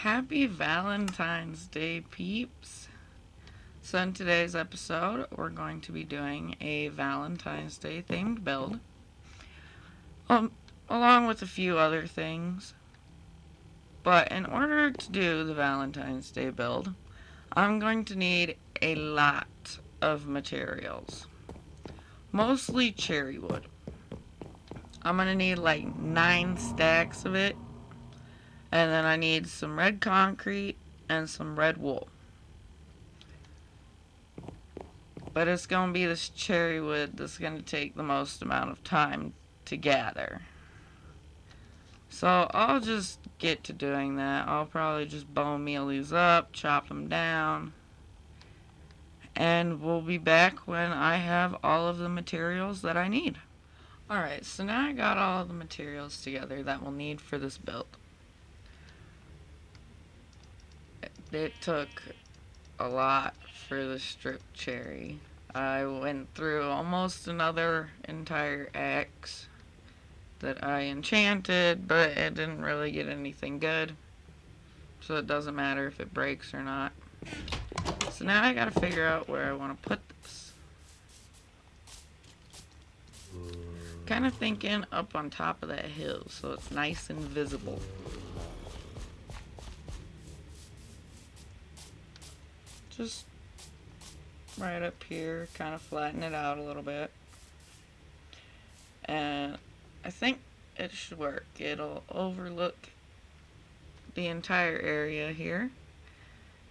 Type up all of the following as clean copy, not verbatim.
Happy Valentine's Day, peeps. So in today's episode, we're going to be doing a Valentine's Day themed build, um, along with a few other things. But in order to do the Valentine's Day build, I'm going to need a lot of materials, mostly cherry wood. I'm going to need like 9 stacks of it, and then I need some red concrete and some red wool. But it's going to be this cherry wood that's going to take the most amount of time to gather. So I'll just get to doing that. I'll probably just bone meal these up, chop them down, and we'll be back when I have all of the materials that I need. Alright, so now I got all the materials together that we'll need for this build. It took a lot for the stripped cherry. I went through almost another entire axe that I enchanted, but it didn't really get anything good, so it doesn't matter if it breaks or not. So now I gotta figure out where I want to put this. Kind of thinking up on top of that hill so it's nice and visible. Just right up here, kind of flatten it out a little bit. And I think it should work. It'll overlook the entire area here,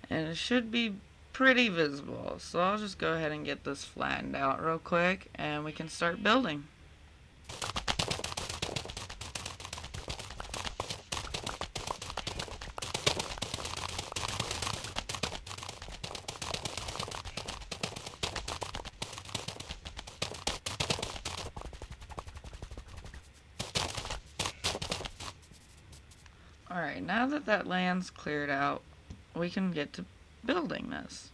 and it should be pretty visible. So I'll just go ahead and get this flattened out real quick and we can start building. Alright, now that that land's cleared out, we can get to building this.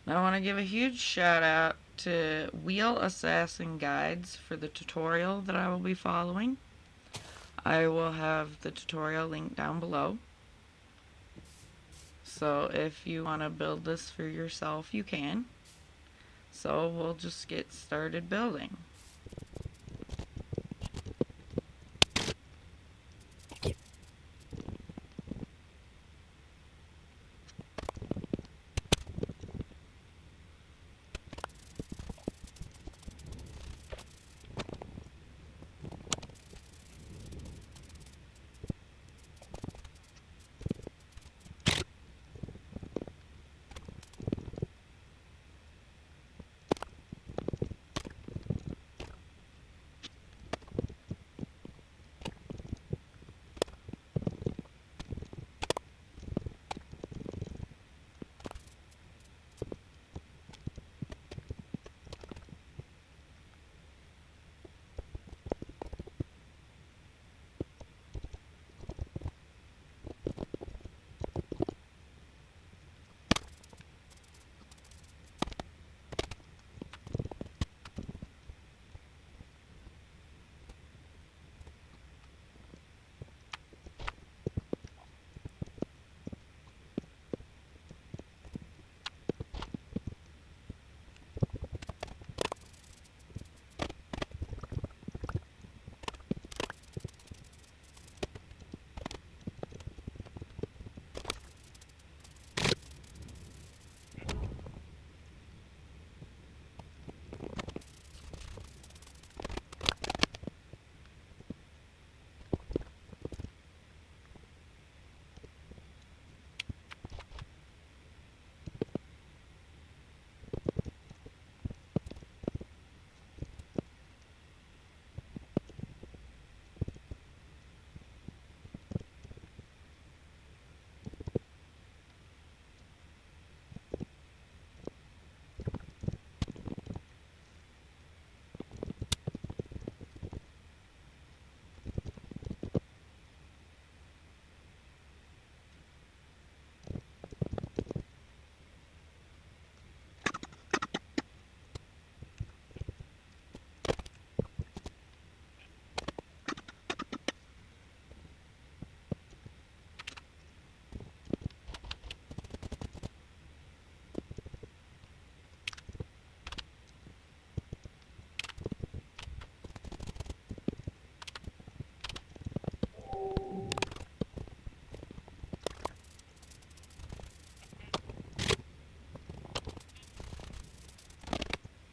Now I want to give a huge shout out to Wheel Assassin Guides for the tutorial that I will be following. I will have the tutorial linked down below. So if you want to build this for yourself, you can. So we'll just get started building.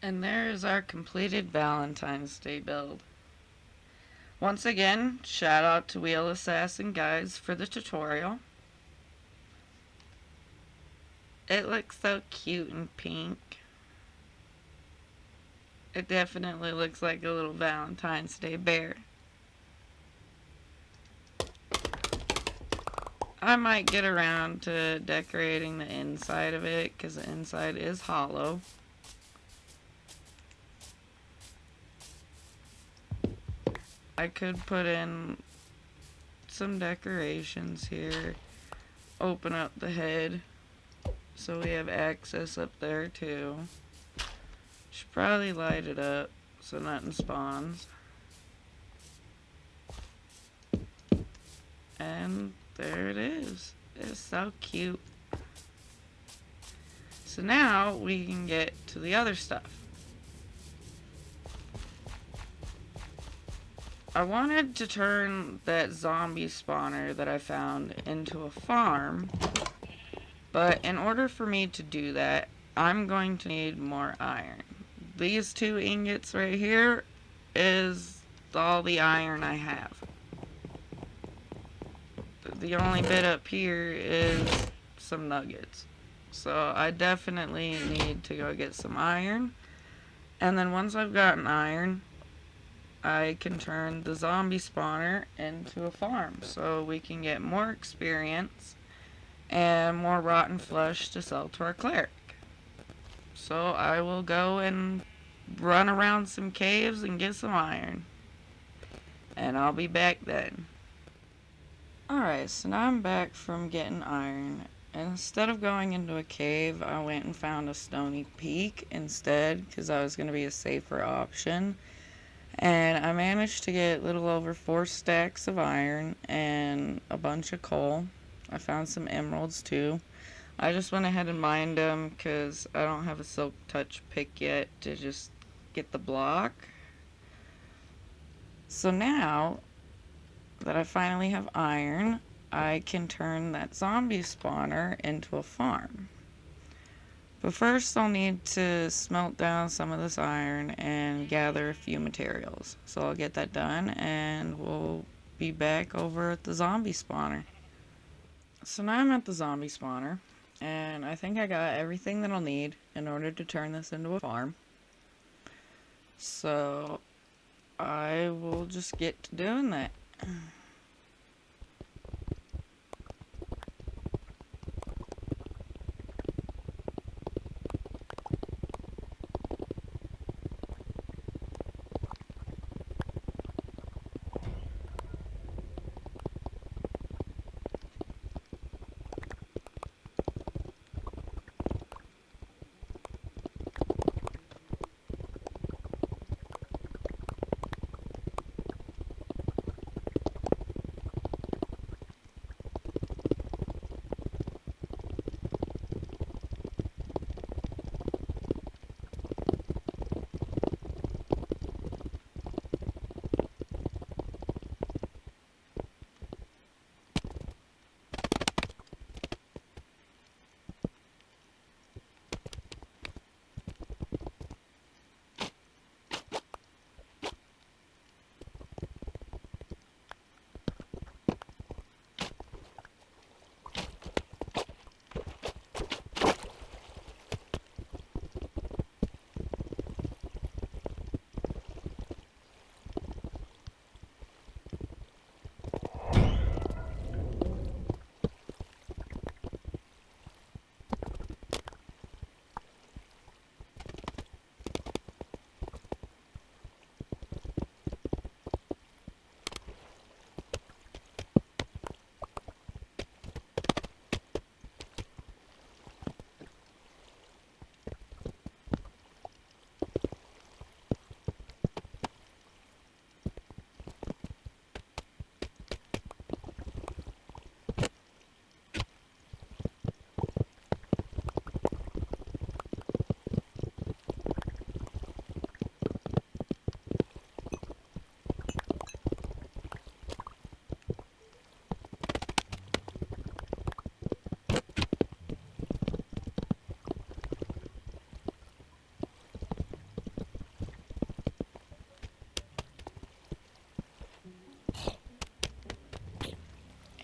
And there is our completed Valentine's Day build. Once again, shout out to Wheel Assassin Guys for the tutorial. It looks so cute and pink. It definitely looks like a little Valentine's Day bear. I might get around to decorating the inside of it because the inside is hollow. I could put in some decorations here. Open up the head so we have access up there too. Should probably light it up so nothing spawns. And there it is. It's so cute. So now we can get to the other stuff. I wanted to turn that zombie spawner that I found into a farm, but in order for me to do that, I'm going to need more iron. These 2 ingots right here is all the iron I have. The only bit up here is some nuggets. So I definitely need to go get some iron. And then once I've gotten iron, I can turn the zombie spawner into a farm so we can get more experience and more rotten flesh to sell to our cleric. So I will go and run around some caves and get some iron. And I'll be back then. Alright, so now I'm back from getting iron. And instead of going into a cave, I went and found a stony peak instead because I was going to be a safer option. And I managed to get a little over 4 stacks of iron and a bunch of coal. I found some emeralds too. I just went ahead and mined them because I don't have a silk touch pick yet to just get the block. So now that I finally have iron, I can turn that zombie spawner into a farm. But first I'll need to smelt down some of this iron and gather a few materials. So I'll get that done and we'll be back over at the zombie spawner. So now I'm at the zombie spawner and I think I got everything that I'll need in order to turn this into a farm. So I will just get to doing that.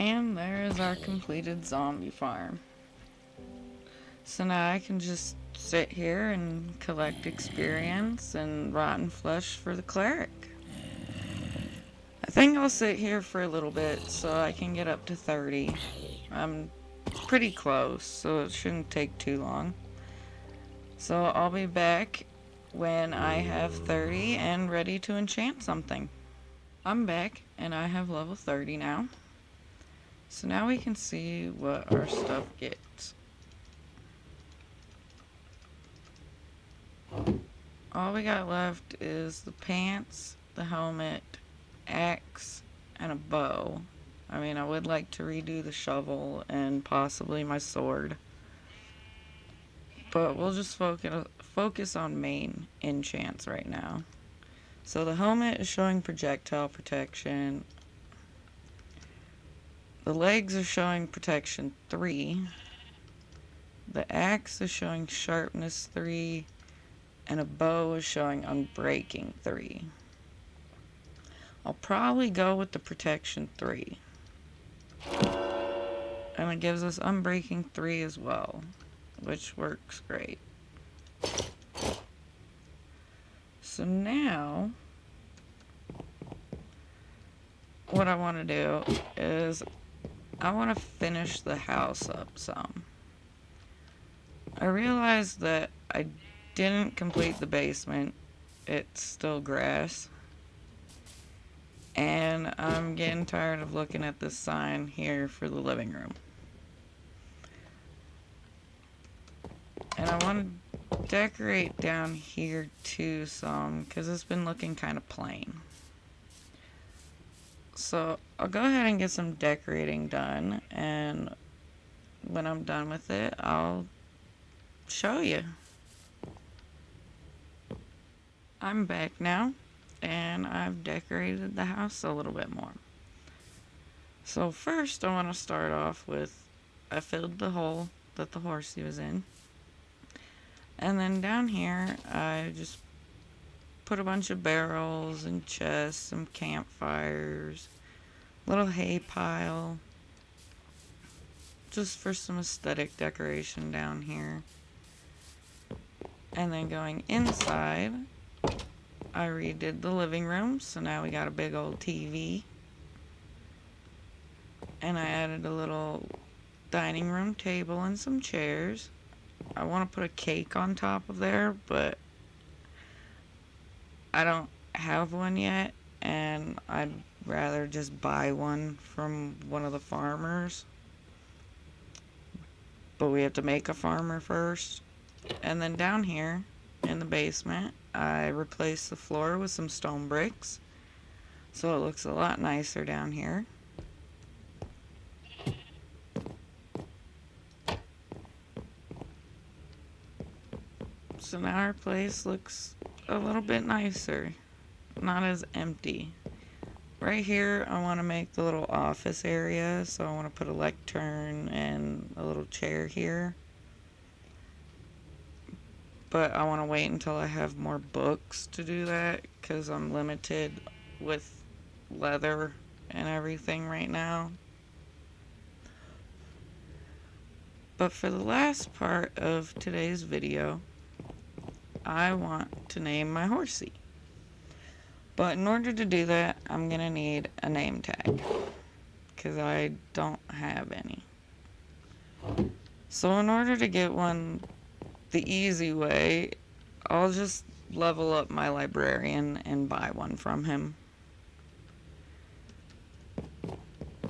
And there is our completed zombie farm. So now I can just sit here and collect experience and rotten flesh for the cleric. I think I'll sit here for a little bit so I can get up to 30. I'm pretty close, so it shouldn't take too long. So I'll be back when I have 30 and ready to enchant something. I'm back and I have level 30 now. So now we can see what our stuff gets. All we got left is the pants, the helmet, axe, and a bow. I mean, I would like to redo the shovel and possibly my sword. But we'll just focus on main enchants right now. So the helmet is showing projectile protection. The legs are showing protection 3. The axe is showing sharpness 3. And a bow is showing unbreaking 3. I'll probably go with the protection 3. And it gives us unbreaking 3 as well, which works great. So now, what I want to do is I want to finish the house up some. I realized that I didn't complete the basement. It's still grass. And I'm getting tired of looking at this sign here for the living room. And I want to decorate down here too some, because it's been looking kind of plain. So I'll go ahead and get some decorating done, and when I'm done with it, I'll show you. I'm back now, and I've decorated the house a little bit more. So first I want to start off with, I filled the hole that the horsey was in. And then down here, I just put a bunch of barrels and chests, some campfires, little hay pile, just for some aesthetic decoration down here. And then going inside, I redid the living room, so now we got a big old TV. And I added a little dining room table and some chairs. I want to put a cake on top of there, but I don't have one yet, and I'd rather just buy one from one of the farmers. But we have to make a farmer first. And then down here in the basement, I replaced the floor with some stone bricks, so it looks a lot nicer down here. So now our place looks a little bit nicer, not as empty. Right here, I want to make the little office area, so I want to put a lectern and a little chair here. But I want to wait until I have more books to do that, because I'm limited with leather and everything right now. But for the last part of today's video, I want to name my horsey. But in order to do that, I'm going to need a name tag, because I don't have any. So in order to get one the easy way, I'll just level up my librarian and buy one from him.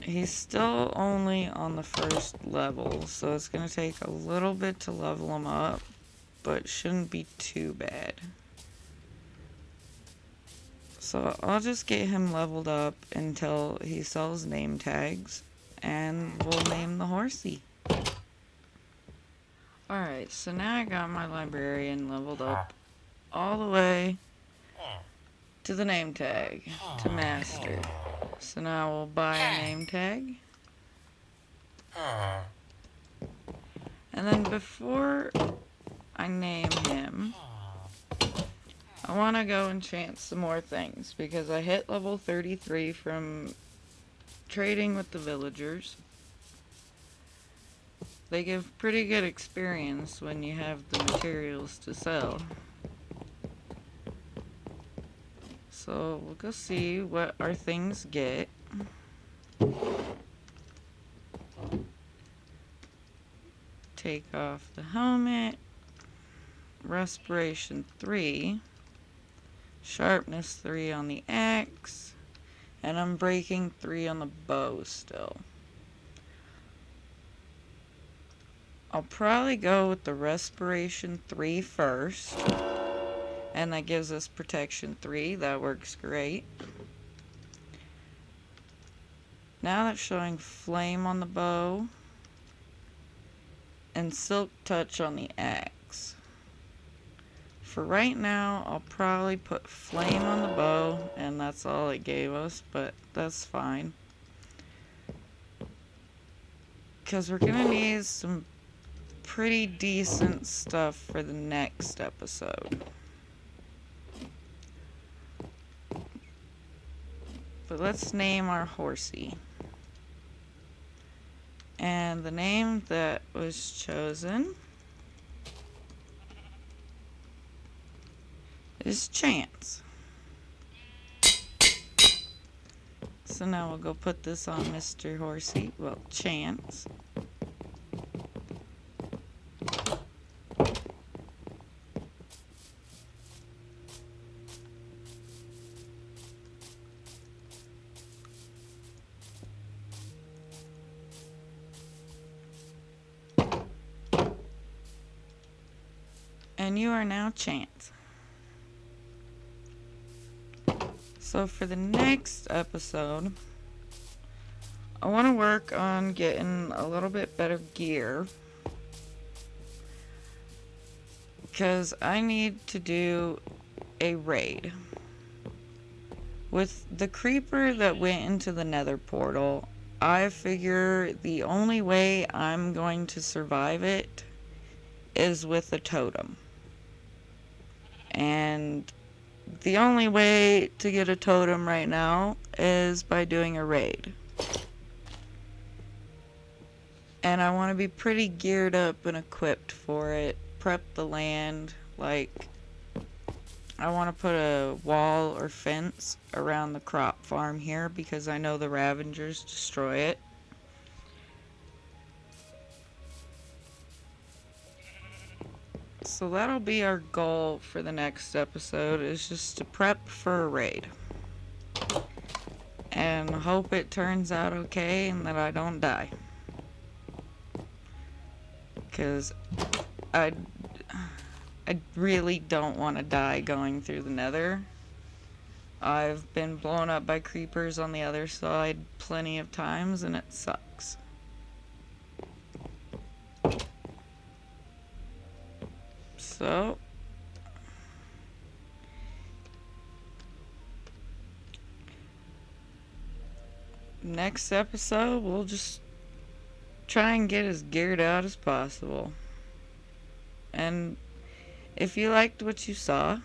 He's still only on the first level, so it's going to take a little bit to level him up, but shouldn't be too bad. So I'll just get him leveled up until he sells name tags, and we'll name the horsey. Alright, so now I got my librarian leveled up all the way to the name tag, to master. So now we'll buy a name tag. And then before I name him, I want to go enchant some more things, because I hit level 33 from trading with the villagers. They give pretty good experience when you have the materials to sell. So we'll go see what our things get. Take off the helmet. Respiration 3. Sharpness 3 on the axe. And unbreaking 3 on the bow still. I'll probably go with the respiration 3 first. And that gives us protection 3. That works great. Now that's showing flame on the bow. And silk touch on the axe. For right now, I'll probably put flame on the bow, and that's all it gave us, but that's fine. Because we're gonna need some pretty decent stuff for the next episode. But let's name our horsey. And the name that was chosen is Chance. So now we'll go put this on Mr. Horsey. Well, Chance. And you are now Chance. So for the next episode, I want to work on getting a little bit better gear. Because I need to do a raid. With the creeper that went into the nether portal, I figure the only way I'm going to survive it is with a totem. And the only way to get a totem right now is by doing a raid. And I want to be pretty geared up and equipped for it. Prep the land. Like, I want to put a wall or fence around the crop farm here because I know the Ravengers destroy it. So that'll be our goal for the next episode, is just to prep for a raid. And hope it turns out okay and that I don't die. Because I really don't want to die going through the nether. I've been blown up by creepers on the other side plenty of times and it sucks. So, next episode, we'll just try and get as geared out as possible. And if you liked what you saw,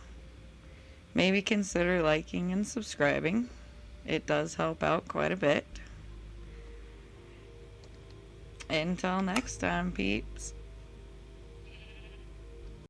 maybe consider liking and subscribing. It does help out quite a bit. Until next time, peeps.